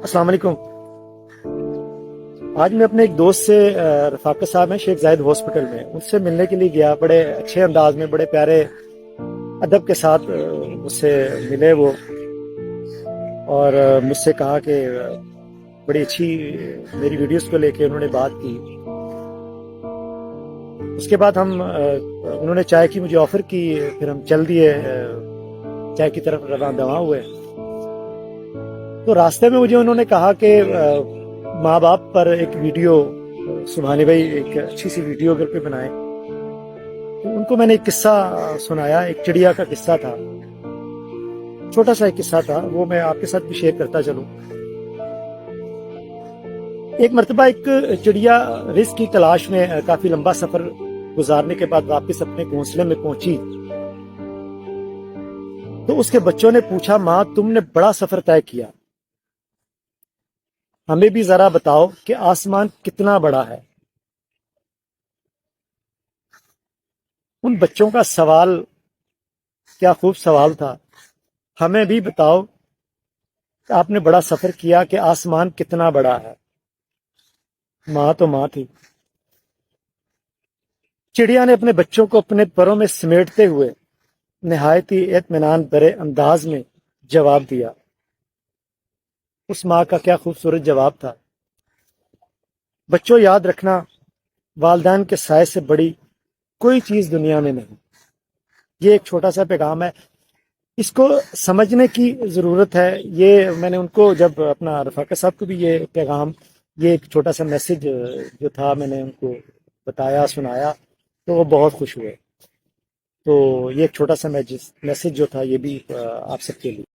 السلام علیکم۔ آج میں اپنے ایک دوست سے رفاقت صاحب ہیں شیخ زاید ہاسپٹل میں، ان سے ملنے کے لیے گیا۔ بڑے اچھے انداز میں، بڑے پیارے ادب کے ساتھ مجھ سے ملے وہ، اور مجھ سے کہا کہ بڑی اچھی میری ویڈیوز کو لے کے انہوں نے بات کی۔ اس کے بعد انہوں نے چائے کی مجھے آفر کی، پھر ہم چل دیے چائے کی طرف رواں ہوئے۔ تو راستے میں مجھے انہوں نے کہا کہ ماں باپ پر ایک ویڈیو سبحانی بھائی ایک اچھی سی ویڈیو گھر پہ بنائے۔ تو ان کو میں نے ایک قصہ سنایا، ایک چڑیا کا قصہ تھا، چھوٹا سا ایک قصہ تھا، وہ میں آپ کے ساتھ بھی شیئر کرتا چلوں۔ ایک مرتبہ ایک چڑیا رزق کی تلاش میں کافی لمبا سفر گزارنے کے بعد واپس اپنے گھونسلے میں پہنچی، تو اس کے بچوں نے پوچھا، ماں تم نے بڑا سفر طے کیا، ہمیں بھی ذرا بتاؤ کہ آسمان کتنا بڑا ہے۔ ان بچوں کا سوال کیا خوب سوال تھا، ہمیں بھی بتاؤ کہ آپ نے بڑا سفر کیا کہ آسمان کتنا بڑا ہے۔ ماں تو ماں تھی۔ چڑیا نے اپنے بچوں کو اپنے پروں میں سمیٹتے ہوئے نہایت ہی اطمینان بھرے انداز میں جواب دیا۔ اس ماں کا کیا خوبصورت جواب تھا، بچوں یاد رکھنا، والدین کے سائے سے بڑی کوئی چیز دنیا میں نہیں۔ یہ ایک چھوٹا سا پیغام ہے، اس کو سمجھنے کی ضرورت ہے۔ یہ میں نے ان کو جب اپنا رفاقت صاحب کو بھی یہ پیغام، یہ ایک چھوٹا سا میسج جو تھا میں نے ان کو بتایا، سنایا، تو وہ بہت خوش ہوئے۔ تو یہ ایک چھوٹا سا میسج جو تھا یہ بھی آپ سب کے لیے۔